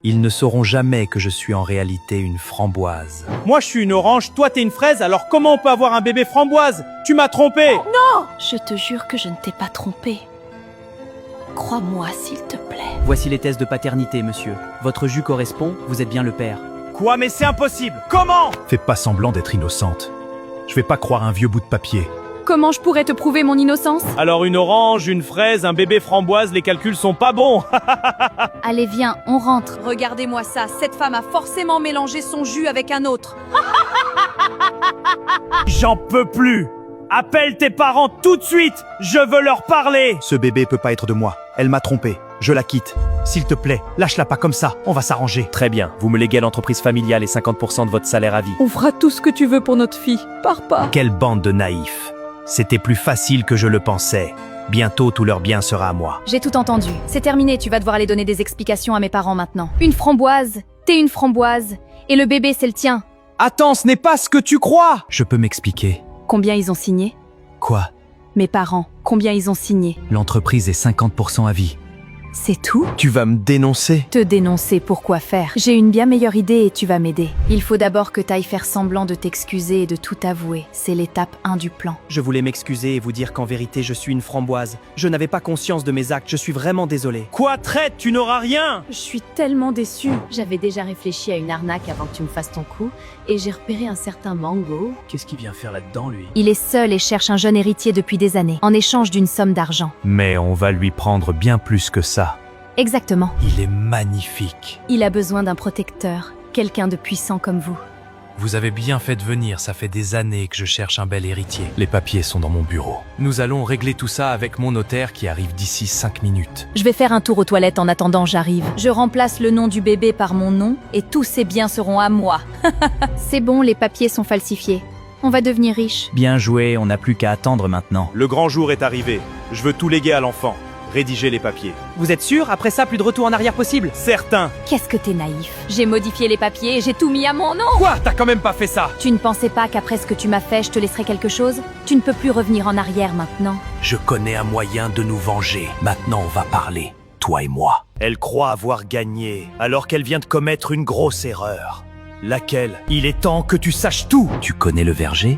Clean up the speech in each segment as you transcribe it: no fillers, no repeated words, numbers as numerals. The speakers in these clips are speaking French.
Ils ne sauront jamais que je suis en réalité une framboise. Moi je suis une orange, toi t'es une fraise, alors comment on peut avoir un bébé framboise? Tu m'as trompé! Je te jure que je ne t'ai pas trompé. Crois-moi, s'il te plaît. Voici les tests de paternité, monsieur. Votre jus correspond, vous êtes bien le père. Quoi, mais c'est impossible! Comment? Fais pas semblant d'être innocente. Je vais pas croire un vieux bout de papier. Comment je pourrais te prouver mon innocence? Alors une orange, une fraise, un bébé framboise, les calculs sont pas bons! Allez, viens, on rentre. Regardez-moi ça, cette femme a forcément mélangé son jus avec un autre. J'en peux plus! Appelle tes parents tout de suite! Je veux leur parler! Ce bébé peut pas être de moi. Elle m'a trompé. Je la quitte. S'il te plaît, lâche-la pas comme ça. On va s'arranger. Très bien, vous me léguez l'entreprise familiale et 50% de votre salaire à vie. On fera tout ce que tu veux pour notre fille. Pars pas. Quelle bande de naïfs. C'était plus facile que je le pensais. Bientôt, tout leur bien sera à moi. J'ai tout entendu. C'est terminé, tu vas devoir aller donner des explications à mes parents maintenant. Une framboise, t'es une framboise, et le bébé c'est le tien. Attends, ce n'est pas ce que tu crois! Je peux m'expliquer. Combien ils ont signé? Quoi? Mes parents, combien ils ont signé? L'entreprise est 50% à vie. C'est tout? Tu vas me dénoncer? Te dénoncer, pourquoi faire? J'ai une bien meilleure idée et tu vas m'aider. Il faut d'abord que t'ailles faire semblant de t'excuser et de tout avouer. C'est l'étape 1 du plan. Je voulais m'excuser et vous dire qu'en vérité, je suis une framboise. Je n'avais pas conscience de mes actes, je suis vraiment désolé. Quoi, traite? Tu n'auras rien! Je suis tellement déçue. J'avais déjà réfléchi à une arnaque avant que tu me fasses ton coup, et j'ai repéré un certain Mango. Qu'est-ce qu'il vient faire là-dedans, lui? Il est seul et cherche un jeune héritier depuis des années, en échange d'une somme d'argent. Mais on va lui prendre bien plus que ça. Exactement. Il est magnifique. Il a besoin d'un protecteur, quelqu'un de puissant comme vous. Vous avez bien fait de venir, ça fait des années que je cherche un bel héritier. Les papiers sont dans mon bureau. Nous allons régler tout ça avec mon notaire qui arrive d'ici 5 minutes. Je vais faire un tour aux toilettes en attendant, j'arrive. Je remplace le nom du bébé par mon nom, et tous ses biens seront à moi. C'est bon, les papiers sont falsifiés. On va devenir riche. Bien joué, on n'a plus qu'à attendre maintenant. Le grand jour est arrivé. Je veux tout léguer à l'enfant. Rédiger les papiers. Vous êtes sûr? Après ça, plus de retour en arrière possible? Certain! Qu'est-ce que t'es naïf. J'ai modifié les papiers et j'ai tout mis à mon nom. Quoi? T'as quand même pas fait ça! Tu ne pensais pas qu'après ce que tu m'as fait, je te laisserais quelque chose? Tu ne peux plus revenir en arrière maintenant. Je connais un moyen de nous venger. Maintenant, on va parler, toi et moi. Elle croit avoir gagné, alors qu'elle vient de commettre une grosse erreur. Laquelle? Il est temps que tu saches tout! Tu connais le verger?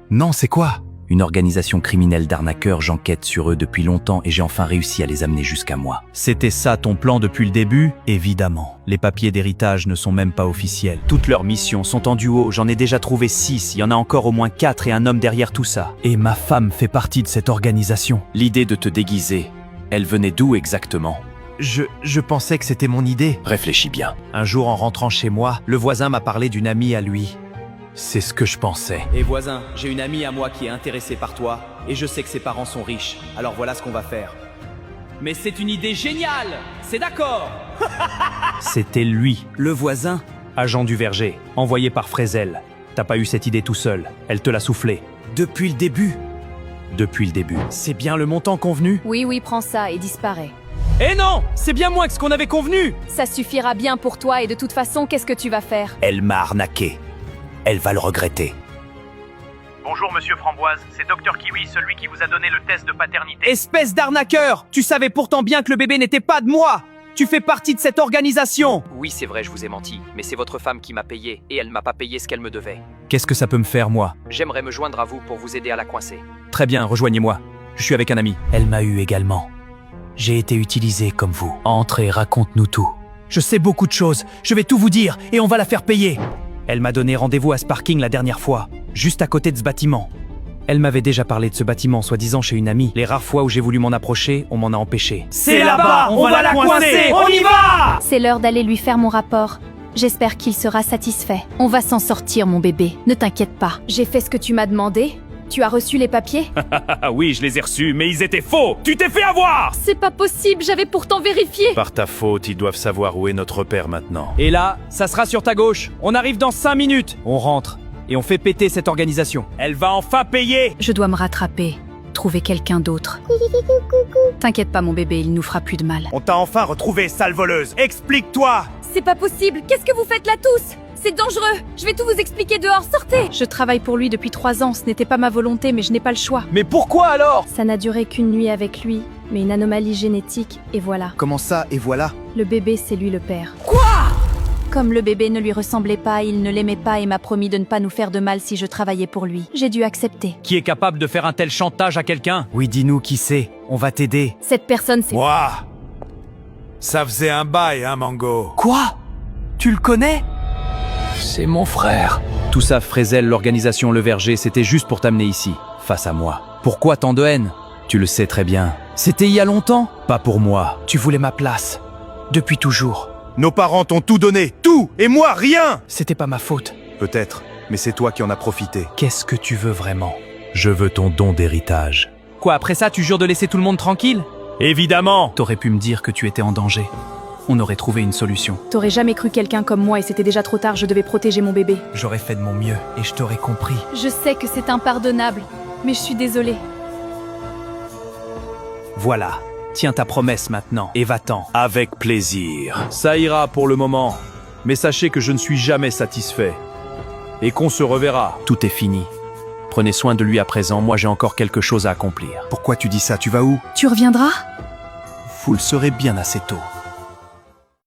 Non, c'est quoi? Une organisation criminelle d'arnaqueurs, j'enquête sur eux depuis longtemps et j'ai enfin réussi à les amener jusqu'à moi. C'était ça ton plan depuis le début? Évidemment. Les papiers d'héritage ne sont même pas officiels. Toutes leurs missions sont en duo, j'en ai déjà trouvé 6, il y en a encore au moins 4 et un homme derrière tout ça. Et ma femme fait partie de cette organisation. L'idée de te déguiser, elle venait d'où exactement? Je pensais que c'était mon idée. Réfléchis bien. Un jour, en rentrant chez moi, le voisin m'a parlé d'une amie à lui. C'est ce que je pensais. Et voisin, j'ai une amie à moi qui est intéressée par toi, et je sais que ses parents sont riches, alors voilà ce qu'on va faire. Mais c'est une idée géniale! C'est d'accord! C'était lui, Le voisin? agent du verger, envoyé par Frézel. T'as pas eu cette idée tout seul, elle te l'a soufflé. Depuis le début? Depuis le début. C'est bien le montant convenu? Oui, prends ça et disparais. Eh non! C'est bien moins que ce qu'on avait convenu! Ça suffira bien pour toi et de toute façon, qu'est-ce que tu vas faire? Elle m'a arnaqué. Elle va le regretter. Bonjour Monsieur Framboise, c'est Dr Kiwi, celui qui vous a donné le test de paternité. Espèce d'arnaqueur! Tu savais pourtant bien que le bébé n'était pas de moi! Tu fais partie de cette organisation! Oui, c'est vrai, je vous ai menti, mais c'est votre femme qui m'a payé, et elle m'a pas payé ce qu'elle me devait. Qu'est-ce que ça peut me faire, moi? J'aimerais me joindre à vous pour vous aider à la coincer. Très bien, rejoignez-moi. Je suis avec un ami. Elle m'a eu également. J'ai été utilisé comme vous. Entre et raconte-nous tout. Je sais beaucoup de choses, je vais tout vous dire, et on va la faire payer! Elle m'a donné rendez-vous à ce parking la dernière fois, juste à côté de ce bâtiment. Elle m'avait déjà parlé de ce bâtiment, soi-disant chez une amie. Les rares fois où j'ai voulu m'en approcher, on m'en a empêché. C'est là-bas! On va la coincer! On y va! C'est l'heure d'aller lui faire mon rapport. J'espère qu'il sera satisfait. On va s'en sortir, mon bébé. Ne t'inquiète pas. J'ai fait ce que tu m'as demandé. Tu as reçu les papiers? Ah oui, je les ai reçus, mais ils étaient faux! Tu t'es fait avoir! C'est pas possible, j'avais pourtant vérifié. Par ta faute, ils doivent savoir où est notre père maintenant. Et là, ça sera sur ta gauche. On arrive dans 5 minutes. On rentre, et on fait péter cette organisation. Elle va enfin payer! Je dois me rattraper. Trouver quelqu'un d'autre. T'inquiète pas, mon bébé, il nous fera plus de mal. On t'a enfin retrouvé, sale voleuse! Explique-toi! C'est pas possible, qu'est-ce que vous faites là tous? C'est dangereux, je vais tout vous expliquer dehors, sortez! Je travaille pour lui depuis 3 ans, ce n'était pas ma volonté, mais je n'ai pas le choix. Mais pourquoi alors? Ça n'a duré qu'une nuit avec lui, mais une anomalie génétique, et voilà. Comment ça, et voilà? Le bébé, c'est lui le père. Quoi? Comme le bébé ne lui ressemblait pas, il ne l'aimait pas et m'a promis de ne pas nous faire de mal si je travaillais pour lui. J'ai dû accepter. Qui est capable de faire un tel chantage à quelqu'un? Oui, dis-nous qui c'est. On va t'aider. Cette personne, c'est... Moi. Ça faisait un bail, hein, Mango. Quoi? Tu le connais? C'est mon frère. Tout ça, Frézel, l'organisation Le Verger, c'était juste pour t'amener ici, face à moi. Pourquoi tant de haine? Tu le sais très bien. C'était il y a longtemps? Pas pour moi. Tu voulais ma place. Depuis toujours. Nos parents t'ont tout donné, tout, et moi, rien. C'était pas ma faute. Peut-être, mais c'est toi qui en as profité. Qu'est-ce que tu veux vraiment? Je veux ton don d'héritage. Quoi, après ça, tu jures de laisser tout le monde tranquille? Évidemment. T'aurais pu me dire que tu étais en danger. On aurait trouvé une solution. T'aurais jamais cru quelqu'un comme moi et c'était déjà trop tard, je devais protéger mon bébé. J'aurais fait de mon mieux et je t'aurais compris. Je sais que c'est impardonnable, mais je suis désolée. Voilà. Tiens ta promesse maintenant et va-t'en. Avec plaisir. Ça ira pour le moment, mais sachez que je ne suis jamais satisfait. Et qu'on se reverra. Tout est fini. Prenez soin de lui à présent, moi j'ai encore quelque chose à accomplir. Pourquoi tu dis ça? Tu vas où? Tu reviendras? Vous le saurez bien assez tôt.